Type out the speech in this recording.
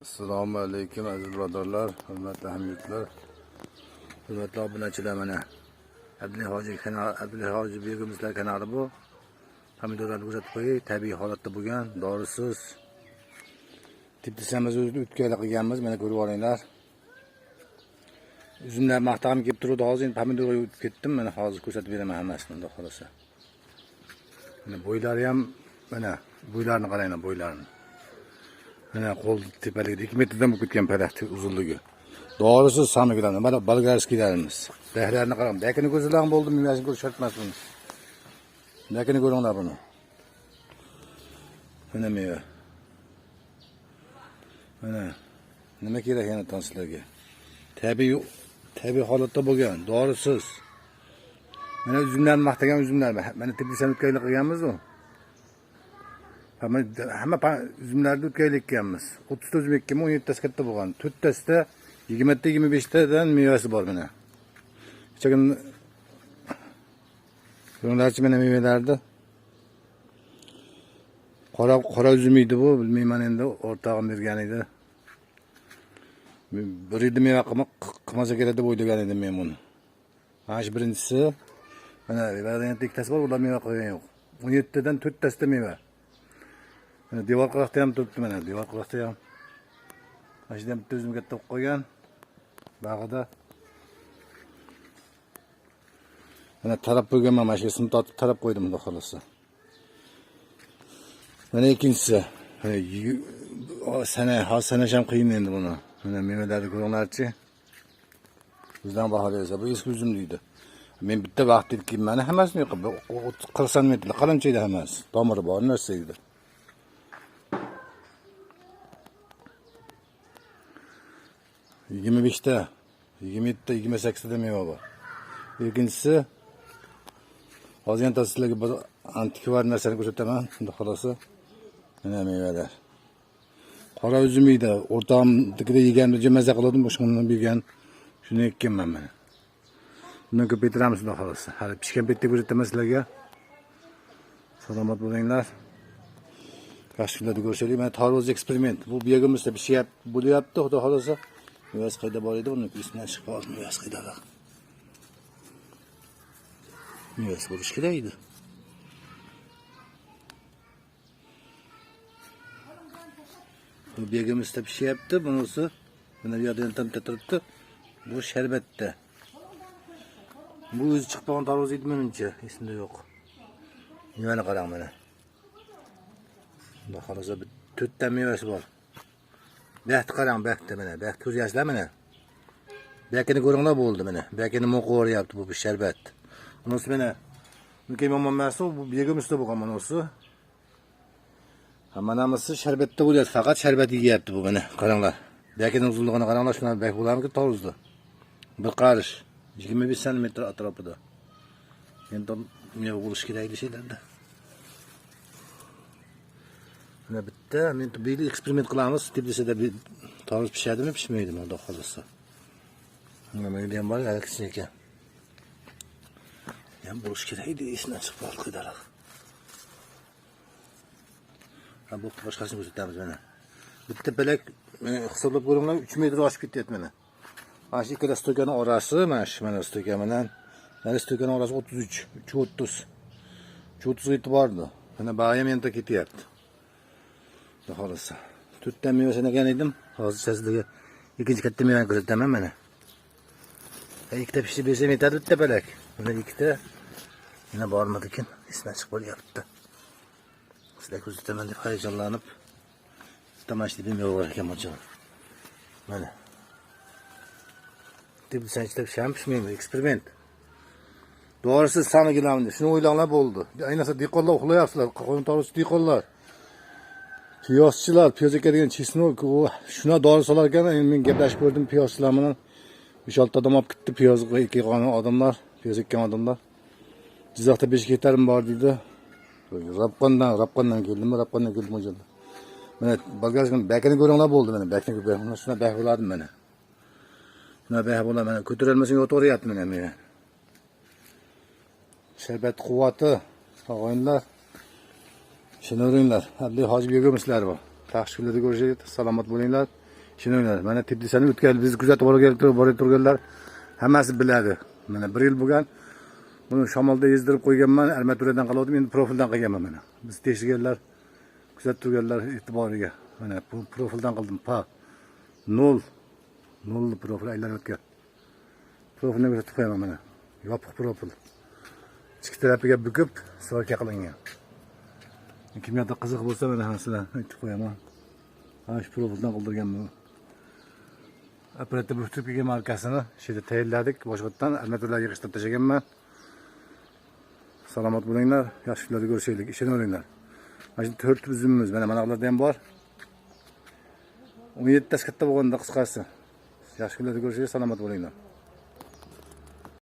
Assalomu alaykum aziz birodarlar, hurmatli hamyurtlar, hurmatli obunachilar. Mana Abdulla Hoji Begimizlar kanali bu. Pomidorlarni ko'rsatib qo'yay, tabiiy holatda bo'lgan, dorisiz. Teptisamiz o'tkayla qilganmiz, mana ko'rib olinglar. Uzumlar maqtag'im kelib turdi, hozir pomidorga o'tib ketdim, mana hozir ko'rsatib beraman hammasini, xudo xolasa. Mana bo'ylari ham, mana bo'ylarini qaranglar, bo'ylarini. Mana qo'l tepaligida 2 metrdan bo'lib ketgan palaxti uzunligi. Dorisiz samigilarni, mana bolgarskiylarimiz. Dahlarni qarang. Dakini ko'zlar bo'ldi, mevasini ko'rish shart emas buni. Dakini ko'ringlar buni. Mana meva. Mana nima kerak yana sizlarga? Tabiiy holatda bo'lgan, dorisiz. Mana uzumlarni maqtagan uzumlar. Mana tepkisan o'tkaylik qilganmiz-ku. Hamma uzumlarni o'tkaylik qilganmiz. 30 ta uzum ekkanman, 17 tasi katta bo'lgan. 4 tasida 20 ta 25 tadan mevasi bor mana. Chaqin ko'ringlarchi mana mevalarni. Qora uzum edi bu, bilmayman endi, o'rtog'im bergan edi. Bir edi meva qilmasa kerak deb o'ylagan edim men buni. Mana shu birinchisi. Mana variantda ikkitasi bor, ular meva qo'ygan yo'q. 17 tadan 4 tasida meva. Mana devor qiraqda ham turibdi, mana devor qiraqda ham. Mana shu bitta uzum katta bo'lib qolgan. Bag'ida. Mana tarab qo'yganman, mana shuni tortib tarab qo'ydim, xudo xolasa. Mana ikkinchisi. Sanash ham qiyin endi buni. Mana mevalarni ko'ringlarchi. Bizdan baholaysa, bu eski uzum deydi. Men bitta vaqt ilkim, mana hammasini yo'q, 40 cm qalamcha edi hammasi. Tomiri bor narsa edi. Yigirma 25 ta, 27 ta, 28 ta meva bor. Ikkinchisi, hozir ham sizlarga bir antikvar narsani ko'rsataman, xudo xolasa. Mana mevalar. Qora uzum edi, o'rtog'imnikida yeganimda maza qildim, boshqalardan bergan. Shuni ekkanman mana. Bundan ko'paytiramiz, xudo xolasa. Hali pishgan paytda ko'rsataman sizlarga. Salomat bo'linglar. Qashqalarni ko'rishaylik. Mana tarvuz eksperiment. Bu buyog'imizda pishyapti, bo'lyapti, xudo xolasa. Mevasi qayda bor edi, uni ismidan chiqib qoldi, mevasi qaydalar. Mevasi bo'lish kerak edi. Bu begimizda pishyapti, bunisi mana bu yerdan tam turibdi. Bu sharbatda. Bu o'zi chiqqan tarvuz edi menimcha, esimda yo'q. Mevani qarang mana. Xudo xolasa 4 ta mevasi bor. Baxti qarang, baxti mana, baxti ko'z yoshlar mana. Bakini ko'ringlar bo'ldi mana. Bakini mo'qib o'ryapti bu sharbat. Bunisi mana mukammal narsa, bu begimizda bo'lgan bunisi. Hammanamisi sharbatda bo'lyapti, faqat sharbat yeyapti bu mana. Qaranglar. Bakini uzunligini qaranglar, shuna bak bo'larmi tarvuzda. Bir qarish 25 cm atrofida. Endi meva bo'lish kerak deyishadi. Mana bitta, men bir eksperiment qilamiz, tepsida bir tarvuz pishadimi, pishmaydimi, xudo xolasa. Nima ham bor, aksi ekan. Ham bo'lish kerak edi, esidan chiqib qoldi qidaroq. Ha, bu boshqasini ko'rsatamiz mana. Bitta palak hisoblab ko'ringlar, 3 metr oshib ketyapti mana. Mana shu ikkala stokaning orasi, mana stoka bilan, mana stokaning orasi 33, 330. 330 yetib bordi. Mana bag'am endi ketyapti. Xolasa. 4 ta meva sanagan edim. Hozir sizlarga ikkinchi katta mevani ko'rsataman mana. Ikkita pishib bersam yetadi bitta palak. Mana ikkita. Yana bormadi ekan. Esdan chiqib qolyapti. Sizlarga ko'rsataman deb hayajonlanib tamashli bir meva bor ekan mo'jal. Mana. Deb sanchlar ham pishmaydi, eksperiment. Dorisiz samigilarni shuni o'ylanglar bo'ldi. Ayniqsa dehqonlar uxlayapsizlar, qo'yin tarvuz dehqonlar. Piyozchilar, piyoz ekadigan chesnok, shuna dori solar ekan, men gaplashib ko'rdim piyozchilar bilan. 5-6 odam olib ketdi, piyoz ekkan odamlar, piyoz ekkan odamlar. Jizzaxda 5 gektarim bor dedi. Rabqondan keldim o'jada. Mana bolgarskani bakini ko'ringlar bo'ldi mana, bakini ko'ringlar, shuna bak bo'ladim mana. Shuna bak bo'ladim mana, ko'tarolmasam yo'taveryapti mana meni. Sharbat quvvati, sog'inlar. Shuni o'ringlar. Abdulla Hoji Begimizlar bor. Tashkilotda ko'rishaylik. Salomat bo'linglar. Tushuninglar. Mana Tbilisidan o'tgan biz kuzatib borib turganlar hammasi biladi. Mana 1 yil bo'lgan. Buni shamolda ezdirib qo'yganman, armaturadan qoldim, endi profildan qilganman mana. Biz tekshirganlar, kuzatib turganlar e'tiboriga. Mana bu profildan qildim. Pa 0 profil aylanib o'tgan. Profilni ko'rsatib qo'yaman mana. Yopiq profil. Ichki tarafiga bukib, so'raka qilingan. Kimgadir qiziq bo'lsa mana sizlarga aytib qo'yaman. Mana shu profildan qildirganman. Operativ Turkiya markasini shu yerda tayyorladik. Boshqatdan armaturalarga yig'ishtirib tashlaganman. Salomat bo'linglar, yaxshi kunlarda ko'rishaylik, ishonaveringlar. Mana shu 4 uzumimiz, mana bularda ham bor. 17 tash katta bo'lganda qisqasi. Yaxshi kunlarda ko'rishaylik, salomat bo'linglar.